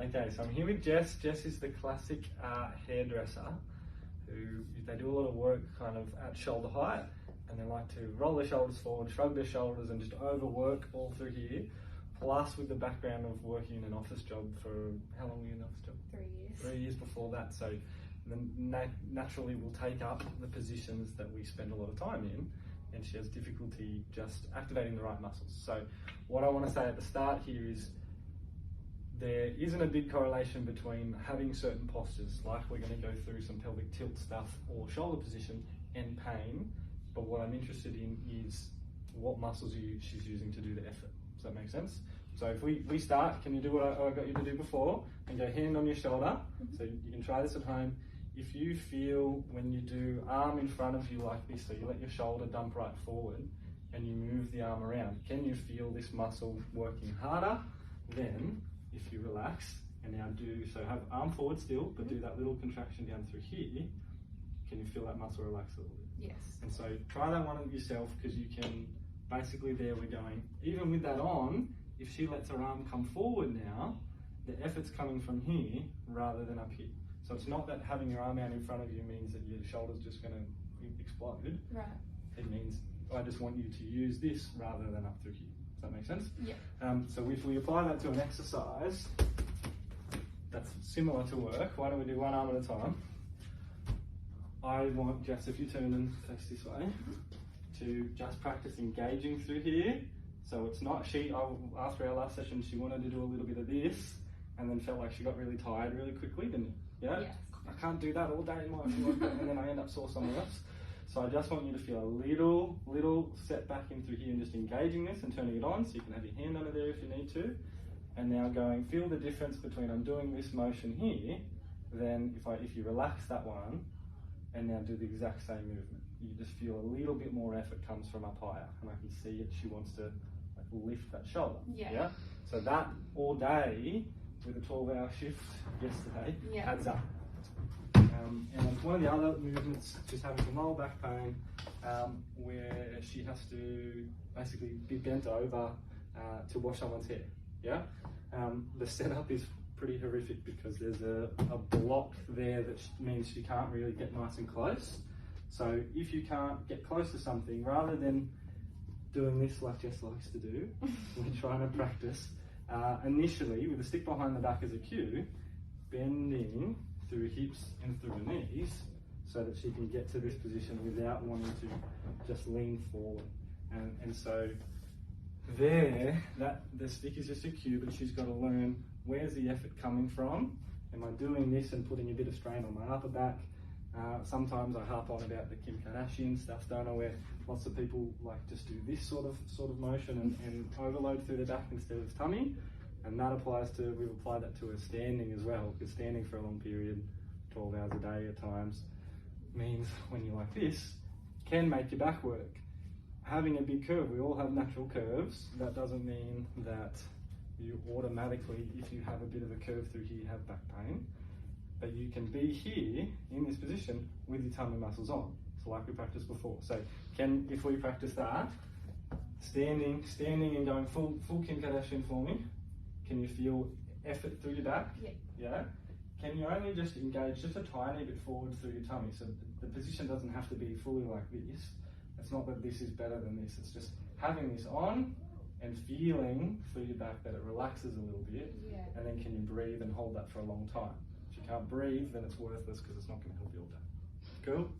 Okay, so I'm here with Jess. Jess is the classic hairdresser who they do a lot of work kind of at shoulder height, and they like to roll their shoulders forward, shrug their shoulders, and just overwork all through here. Plus, with the background of working in an office job for how long were you in an office job? 3 years. 3 years before that. So then naturally will take up the positions that we spend a lot of time in, and she has difficulty just activating the right muscles. So what I want to say at the start here is there isn't a big correlation between having certain postures, like we're going to go through some pelvic tilt stuff or shoulder position, and pain. But what I'm interested in is what muscles she's using to do the effort. Does that make sense? So if we start, can you do what I got you to do before, and go hand on your shoulder? So you can try this at home. If you feel when you do arm in front of you like this, so you let your shoulder dump right forward and you move the arm around, can you feel this muscle working harder? Then if you relax and now so have arm forward still, but do that little contraction down through here, can you feel that muscle relax a little bit? Yes. And so try that one yourself, because you can basically, there we're going, even with that on, if she lets her arm come forward now, the effort's coming from here rather than up here. So it's not that having your arm out in front of you means that your shoulder's just going to explode. Right. It means I just want you to use this rather than up through here. Does that make sense? Yeah. So if we apply that to an exercise that's similar to work, why don't we do one arm at a time? I want Jess, if you turn and face this way, to just practice engaging through here. So it's not after our last session, she wanted to do a little bit of this and then felt like she got really tired really quickly, didn't you? Yeah? Yes. I can't do that all day in my life, and then I end up sore somewhere else. So I just want you to feel a little set back in through here and just engaging this and turning it on, so you can have your hand under there if you need to. And now feel the difference between I'm doing this motion here, then if you relax that one, and now do the exact same movement. You just feel a little bit more effort comes from up higher, and I can see it. She wants to lift that shoulder. Yeah. So that all day with a 12-hour shift yesterday adds up. And one of the other movements, she's having some lower back pain, where she has to basically be bent over to wash someone's hair. Yeah. The setup is pretty horrific because there's a block there that means she can't really get nice and close. So if you can't get close to something, rather than doing this like Jess likes to do, we're trying to practice initially with a stick behind the back as a cue, bending through hips and through the knees so that she can get to this position without wanting to just lean forward. And so there, the stick is just a cue, but she's got to learn, where's the effort coming from? Am I doing this and putting a bit of strain on my upper back? Sometimes I harp on about the Kim Kardashian stuff, don't I, where lots of people just do this sort of motion and overload through the back instead of tummy. And that we've applied that to her standing as well, because standing for a long period, 12 hours a day at times, means when you're like this, can make your back work. Having a big curve, we all have natural curves. That doesn't mean that you automatically, if you have a bit of a curve through here, have back pain. But you can be here in this position with your tummy muscles on. So like we practiced before. So if we practice that, standing and going full Kim Kardashian for me, can you feel effort through your back? Yeah. Yeah? Can you only just engage just a tiny bit forward through your tummy? So the position doesn't have to be fully like this. It's not that this is better than this. It's just having this on and feeling through your back that it relaxes a little bit. Yeah. And then can you breathe and hold that for a long time? If you can't breathe, then it's worthless because it's not going to help you all day. Cool?